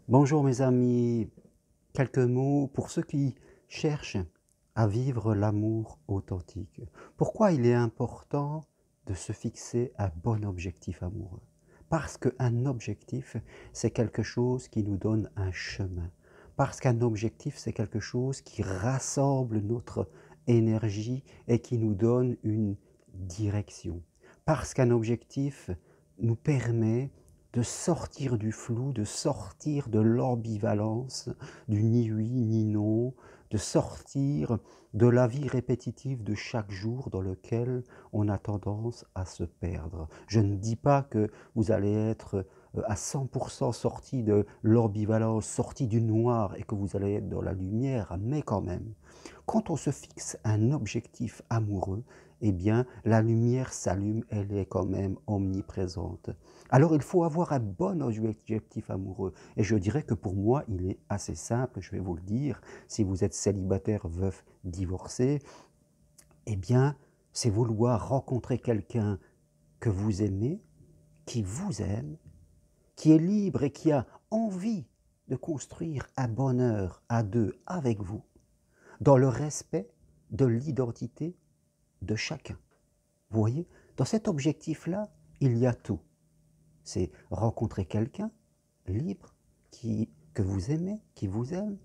Bonjour mes amis, quelques mots pour ceux qui cherchent à vivre l'amour authentique. Pourquoi il est important de se fixer un bon objectif amoureux? Parce qu'un objectif, c'est quelque chose qui nous donne un chemin. Parce qu'un objectif, c'est quelque chose qui rassemble notre énergie et qui nous donne une direction. Parce qu'un objectif nous permet de sortir du flou, de sortir de l'ambivalence, du ni oui ni non, de sortir de la vie répétitive de chaque jour dans lequel on a tendance à se perdre. Je ne dis pas que vous allez être à 100% sorti de l'ambivalence, sorti du noir et que vous allez être dans la lumière, mais quand même, quand on se fixe un objectif amoureux, eh bien, la lumière s'allume, elle est quand même omniprésente. Alors, il faut avoir un bon objectif amoureux. Et je dirais que pour moi, il est assez simple, je vais vous le dire. Si vous êtes célibataire, veuf, divorcé, eh bien, c'est vouloir rencontrer quelqu'un que vous aimez, qui vous aime, qui est libre et qui a envie de construire un bonheur à deux avec vous, dans le respect de l'identité de chacun. Vous voyez, dans cet objectif-là, il y a tout. C'est rencontrer quelqu'un libre, que vous aimez, qui vous aime,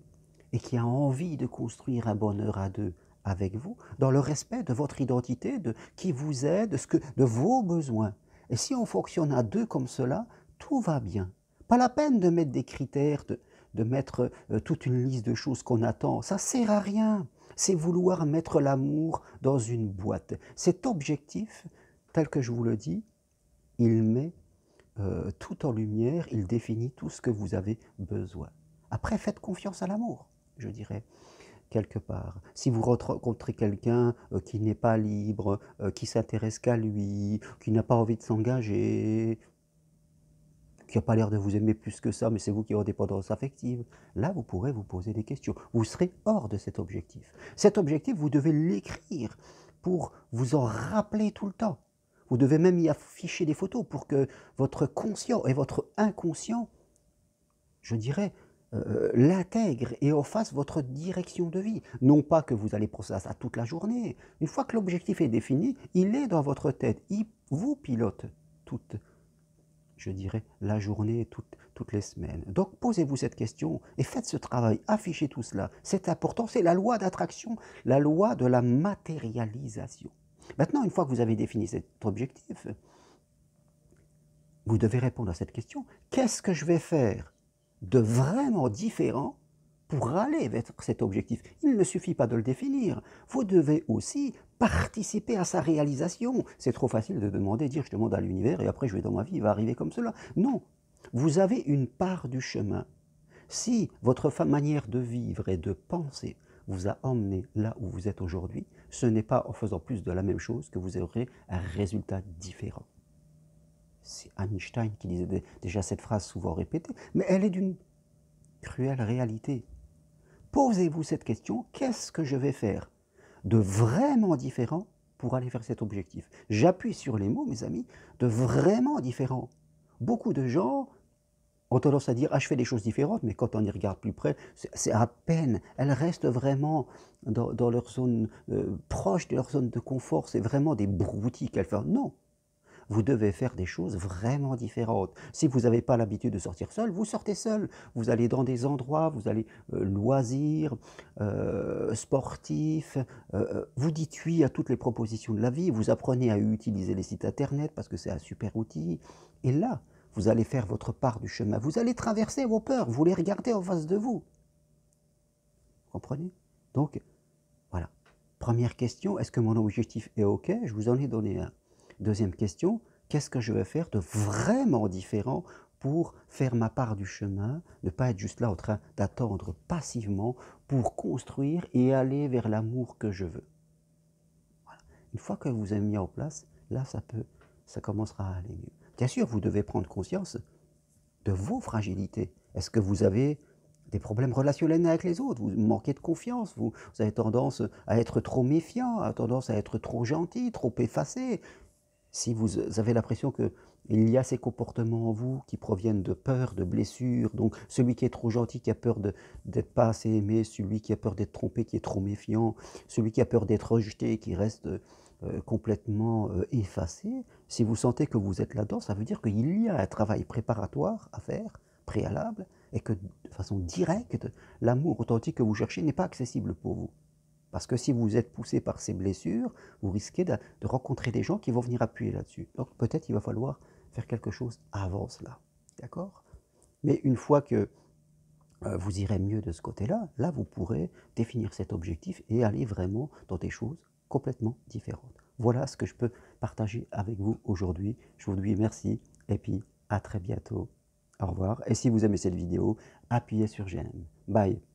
et qui a envie de construire un bonheur à deux avec vous, dans le respect de votre identité, de qui vous êtes, de vos besoins. Et si on fonctionne à deux comme cela, tout va bien. Pas la peine de mettre des critères, de mettre toute une liste de choses qu'on attend. Ça sert à rien. C'est vouloir mettre l'amour dans une boîte. Cet objectif, tel que je vous le dis, il met tout en lumière, il définit tout ce que vous avez besoin. Après, faites confiance à l'amour, je dirais, quelque part. Si vous rencontrez quelqu'un qui n'est pas libre, qui s'intéresse qu'à lui, qui n'a pas envie de s'engager, qui n'a pas l'air de vous aimer plus que ça, mais c'est vous qui avez dépendance affective, là, vous pourrez vous poser des questions. Vous serez hors de cet objectif. Cet objectif, vous devez l'écrire pour vous en rappeler tout le temps. Vous devez même y afficher des photos pour que votre conscient et votre inconscient, je dirais, l'intègrent et en fasse votre direction de vie. Non pas que vous allez penser à ça toute la journée. Une fois que l'objectif est défini, il est dans votre tête. Il vous pilote toute, je dirais, la journée, toutes les semaines. Donc posez-vous cette question et faites ce travail, affichez tout cela. C'est important, c'est la loi d'attraction, la loi de la matérialisation. Maintenant, une fois que vous avez défini cet objectif, vous devez répondre à cette question. Qu'est-ce que je vais faire de vraiment différent pour aller vers cet objectif? Il ne suffit pas de le définir. Vous devez aussi participer à sa réalisation. C'est trop facile de demander, dire je demande à l'univers et après je vais dans ma vie, il va arriver comme cela. Non, vous avez une part du chemin. Si votre manière de vivre et de penser vous a emmené là où vous êtes aujourd'hui, ce n'est pas en faisant plus de la même chose que vous aurez un résultat différent. C'est Einstein qui disait déjà cette phrase souvent répétée, mais elle est d'une cruelle réalité. Posez-vous cette question, qu'est-ce que je vais faire de vraiment différent pour aller vers cet objectif? J'appuie sur les mots, mes amis, de vraiment différent. Beaucoup de gens ont tendance à dire ah je fais des choses différentes, mais quand on y regarde plus près, c'est à peine. Elles restent vraiment dans leur zone proche de leur zone de confort. C'est vraiment des broutilles qu'elles font. Non, vous devez faire des choses vraiment différentes. Si vous n'avez pas l'habitude de sortir seul, vous sortez seul. Vous allez dans des endroits, vous allez loisirs, sportifs, vous dites oui à toutes les propositions de la vie, vous apprenez à utiliser les sites internet parce que c'est un super outil. Et là, vous allez faire votre part du chemin. Vous allez traverser vos peurs, vous les regardez en face de vous. Vous comprenez? Donc, voilà. Première question, est-ce que mon objectif est OK? Je vous en ai donné un. Deuxième question, qu'est-ce que je vais faire de vraiment différent pour faire ma part du chemin, ne pas être juste là en train d'attendre passivement pour construire et aller vers l'amour que je veux. Voilà. Une fois que vous avez mis en place, là ça commencera à aller mieux. Bien sûr, vous devez prendre conscience de vos fragilités. Est-ce que vous avez des problèmes relationnels avec les autres? Vous manquez de confiance, vous avez tendance à être trop méfiant, à tendance à être trop gentil, trop effacé. Si vous avez l'impression que Il y a ces comportements en vous qui proviennent de peur, de blessures. Donc celui qui est trop gentil, qui a peur d'être pas assez aimé, celui qui a peur d'être trompé, qui est trop méfiant, celui qui a peur d'être rejeté, qui reste complètement effacé. Si vous sentez que vous êtes là-dedans, ça veut dire qu'il y a un travail préparatoire à faire, préalable, et que de façon directe, l'amour authentique que vous cherchez n'est pas accessible pour vous. Parce que si vous êtes poussé par ces blessures, vous risquez de rencontrer des gens qui vont venir appuyer là-dessus. Donc peut-être il va falloir faire quelque chose avant cela. D'accord? Mais une fois que vous irez mieux de ce côté-là, là vous pourrez définir cet objectif et aller vraiment dans des choses complètement différentes. Voilà ce que je peux partager avec vous aujourd'hui. Je vous dis merci et puis à très bientôt. Au revoir. Et si vous aimez cette vidéo, appuyez sur j'aime. Bye.